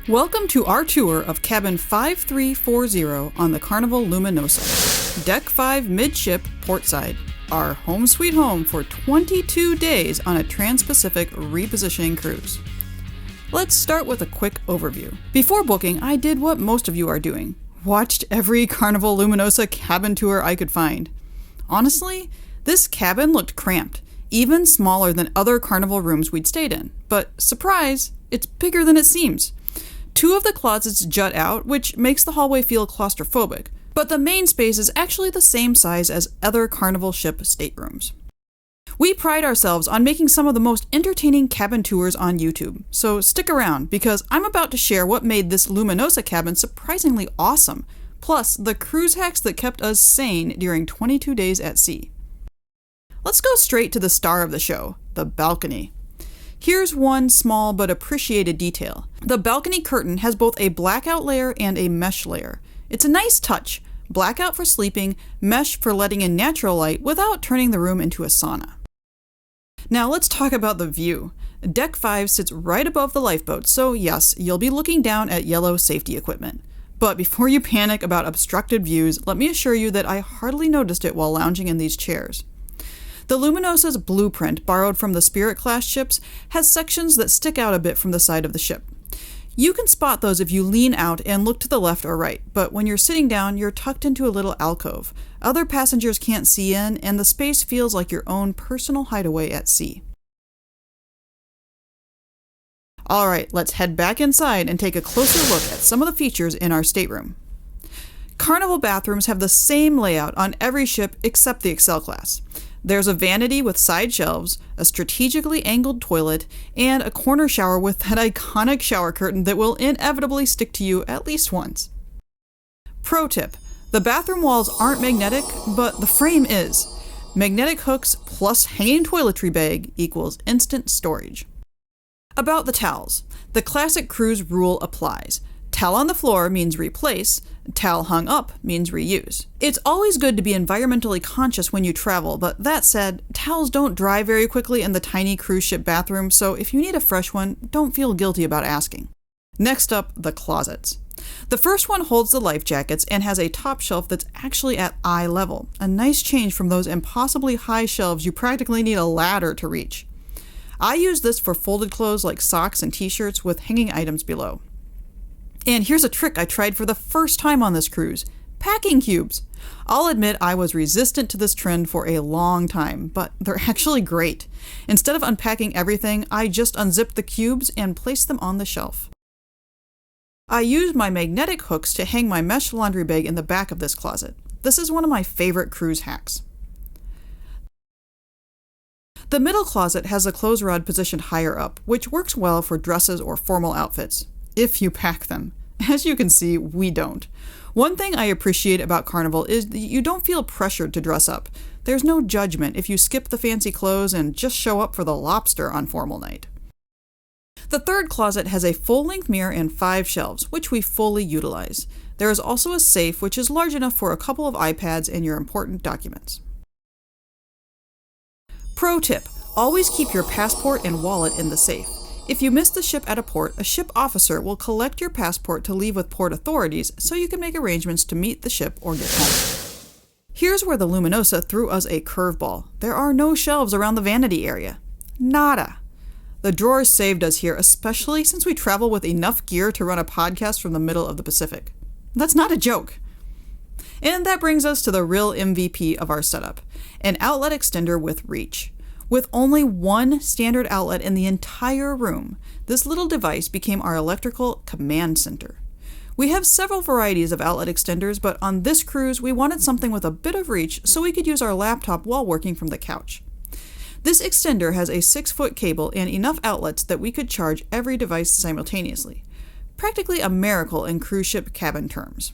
Welcome to our tour of cabin 5340 on the Carnival Luminosa, deck 5 midship portside, our home sweet home for 22 days on a transpacific repositioning cruise. Let's start with a quick overview. Before booking, I did what most of you are doing. Watched every Carnival Luminosa cabin tour I could find. Honestly, this cabin looked cramped, even smaller than other Carnival rooms we'd stayed in. But surprise, it's bigger than it seems. 2 of the closets jut out, which makes the hallway feel claustrophobic, but the main space is actually the same size as other Carnival ship staterooms. We pride ourselves on making some of the most entertaining cabin tours on YouTube, so stick around because I'm about to share what made this Luminosa cabin surprisingly awesome, plus the cruise hacks that kept us sane during 22 days at sea. Let's go straight to the star of the show, the balcony. Here's one small but appreciated detail. The balcony curtain has both a blackout layer and a mesh layer. It's a nice touch. Blackout for sleeping, mesh for letting in natural light without turning the room into a sauna. Now let's talk about the view. Deck 5 sits right above the lifeboat, so yes, you'll be looking down at yellow safety equipment. But before you panic about obstructed views, let me assure you that I hardly noticed it while lounging in these chairs. The Luminosa's blueprint, borrowed from the Spirit-class ships, has sections that stick out a bit from the side of the ship. You can spot those if you lean out and look to the left or right, but when you're sitting down, you're tucked into a little alcove. Other passengers can't see in, and the space feels like your own personal hideaway at sea. Alright, let's head back inside and take a closer look at some of the features in our stateroom. Carnival bathrooms have the same layout on every ship except the Excel class. There's a vanity with side shelves, a strategically angled toilet, and a corner shower with that iconic shower curtain that will inevitably stick to you at least once. Pro tip: the bathroom walls aren't magnetic, but the frame is. Magnetic hooks plus hanging toiletry bag equals instant storage. About the towels. The classic cruise rule applies. Towel on the floor means replace, towel hung up means reuse. It's always good to be environmentally conscious when you travel, but that said, towels don't dry very quickly in the tiny cruise ship bathroom, so if you need a fresh one, don't feel guilty about asking. Next up, the closets. The first one holds the life jackets and has a top shelf that's actually at eye level, a nice change from those impossibly high shelves you practically need a ladder to reach. I use this for folded clothes like socks and t-shirts with hanging items below. And here's a trick I tried for the first time on this cruise: packing cubes. I'll admit I was resistant to this trend for a long time, but they're actually great. Instead of unpacking everything, I just unzipped the cubes and placed them on the shelf. I used my magnetic hooks to hang my mesh laundry bag in the back of this closet. This is one of my favorite cruise hacks. The middle closet has a clothes rod positioned higher up, which works well for dresses or formal outfits, if you pack them. As you can see, we don't. One thing I appreciate about Carnival is that you don't feel pressured to dress up. There's no judgment if you skip the fancy clothes and just show up for the lobster on formal night. The third closet has a full-length mirror and 5 shelves, which we fully utilize. There is also a safe, which is large enough for a couple of iPads and your important documents. Pro tip: always keep your passport and wallet in the safe. If you miss the ship at a port, a ship officer will collect your passport to leave with port authorities so you can make arrangements to meet the ship or get home. Here's where the Luminosa threw us a curveball. There are no shelves around the vanity area. Nada. The drawers saved us here, especially since we travel with enough gear to run a podcast from the middle of the Pacific. That's not a joke. And that brings us to the real MVP of our setup: an outlet extender with reach. With only one standard outlet in the entire room, this little device became our electrical command center. We have several varieties of outlet extenders, but on this cruise, we wanted something with a bit of reach so we could use our laptop while working from the couch. This extender has a 6-foot cable and enough outlets that we could charge every device simultaneously. Practically a miracle in cruise ship cabin terms.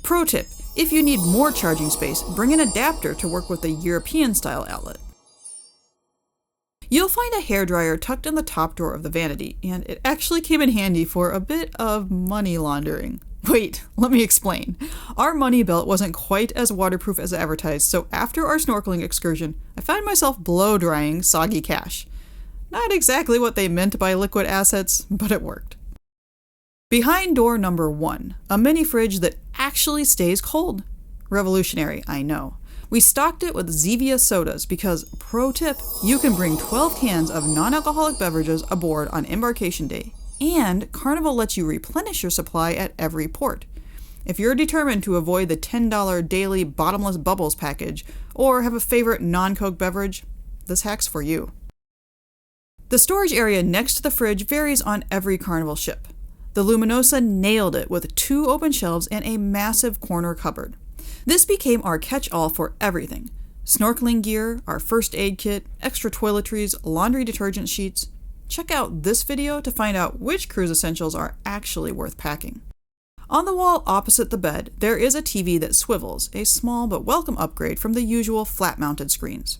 Pro tip: if you need more charging space, bring an adapter to work with the European-style outlet. You'll find a hairdryer tucked in the top drawer of the vanity, and it actually came in handy for a bit of money laundering. Wait, let me explain. Our money belt wasn't quite as waterproof as advertised, so after our snorkeling excursion, I found myself blow-drying soggy cash. Not exactly what they meant by liquid assets, but it worked. Behind door number 1, a mini fridge that actually stays cold. Revolutionary, I know. We stocked it with Zevia sodas because, pro tip, you can bring 12 cans of non-alcoholic beverages aboard on embarkation day, and Carnival lets you replenish your supply at every port. If you're determined to avoid the $10 daily bottomless bubbles package, or have a favorite non-Coke beverage, this hack's for you. The storage area next to the fridge varies on every Carnival ship. The Luminosa nailed it with 2 open shelves and a massive corner cupboard. This became our catch-all for everything. Snorkeling gear, our first aid kit, extra toiletries, laundry detergent sheets. Check out this video to find out which cruise essentials are actually worth packing. On the wall opposite the bed, there is a TV that swivels, a small but welcome upgrade from the usual flat-mounted screens.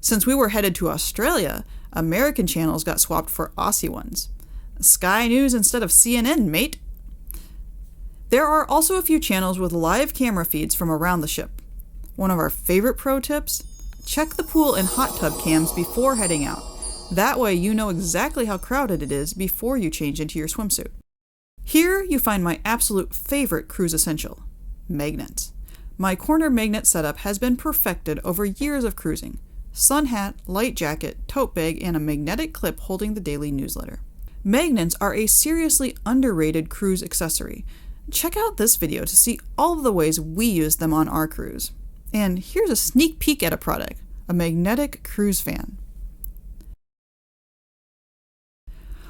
Since we were headed to Australia, American channels got swapped for Aussie ones. Sky News instead of CNN, mate! There are also a few channels with live camera feeds from around the ship. One of our favorite pro tips? Check the pool and hot tub cams before heading out. That way you know exactly how crowded it is before you change into your swimsuit. Here you find my absolute favorite cruise essential, magnets. My corner magnet setup has been perfected over years of cruising. Sun hat, light jacket, tote bag, and a magnetic clip holding the daily newsletter. Magnets are a seriously underrated cruise accessory. Check out this video to see all of the ways we use them on our cruise. And here's a sneak peek at a product, a magnetic cruise fan.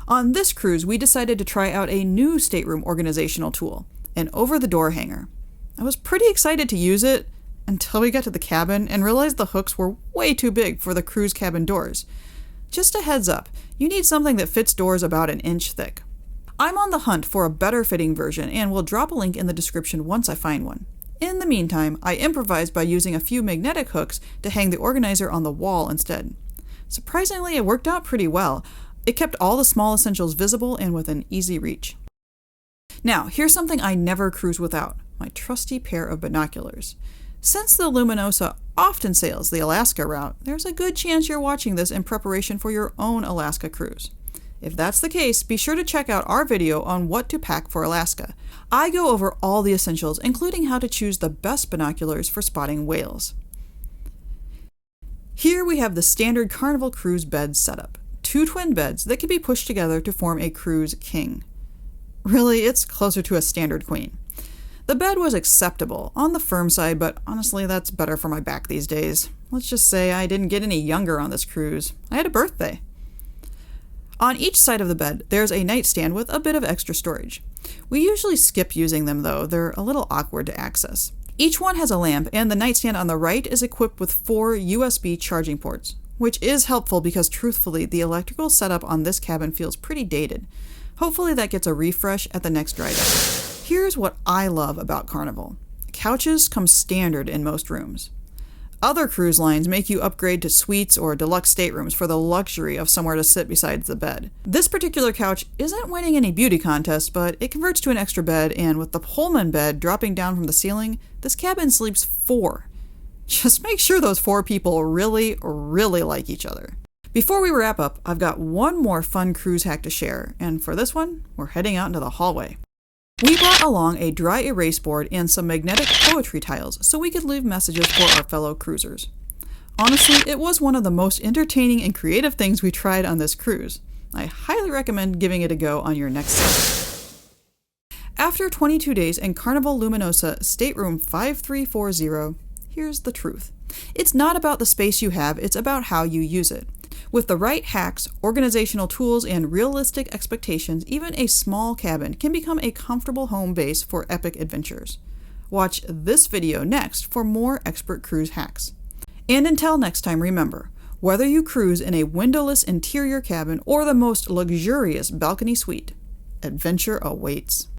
On this cruise, we decided to try out a new stateroom organizational tool, an over-the-door hanger. I was pretty excited to use it until we got to the cabin and realized the hooks were way too big for the cruise cabin doors. Just a heads up, you need something that fits doors about an inch thick. I'm on the hunt for a better fitting version and will drop a link in the description once I find one. In the meantime, I improvised by using a few magnetic hooks to hang the organizer on the wall instead. Surprisingly, it worked out pretty well. It kept all the small essentials visible and within easy reach. Now, here's something I never cruise without, my trusty pair of binoculars. Since the Luminosa often sails the Alaska route, there's a good chance you're watching this in preparation for your own Alaska cruise. If that's the case, be sure to check out our video on what to pack for Alaska. I go over all the essentials, including how to choose the best binoculars for spotting whales. Here we have the standard Carnival cruise bed setup. 2 twin beds that can be pushed together to form a cruise king. Really, it's closer to a standard queen. The bed was acceptable, on the firm side, but honestly that's better for my back these days. Let's just say I didn't get any younger on this cruise. I had a birthday. On each side of the bed, there's a nightstand with a bit of extra storage. We usually skip using them though, they're a little awkward to access. Each one has a lamp, and the nightstand on the right is equipped with 4 USB charging ports, which is helpful because truthfully, the electrical setup on this cabin feels pretty dated. Hopefully that gets a refresh at the next dry dock. Here's what I love about Carnival. Couches come standard in most rooms. Other cruise lines make you upgrade to suites or deluxe staterooms for the luxury of somewhere to sit besides the bed. This particular couch isn't winning any beauty contests, but it converts to an extra bed, and with the Pullman bed dropping down from the ceiling, this cabin sleeps 4. Just make sure those 4 people really, really like each other. Before we wrap up, I've got one more fun cruise hack to share, and for this one, we're heading out into the hallway. We brought along a dry erase board and some magnetic poetry tiles so we could leave messages for our fellow cruisers. Honestly, it was one of the most entertaining and creative things we tried on this cruise. I highly recommend giving it a go on your next stay. After 22 days in Carnival Luminosa Stateroom 5340, here's the truth. It's not about the space you have, it's about how you use it. With the right hacks, organizational tools, and realistic expectations, even a small cabin can become a comfortable home base for epic adventures. Watch this video next for more expert cruise hacks. And until next time, remember, whether you cruise in a windowless interior cabin or the most luxurious balcony suite, adventure awaits.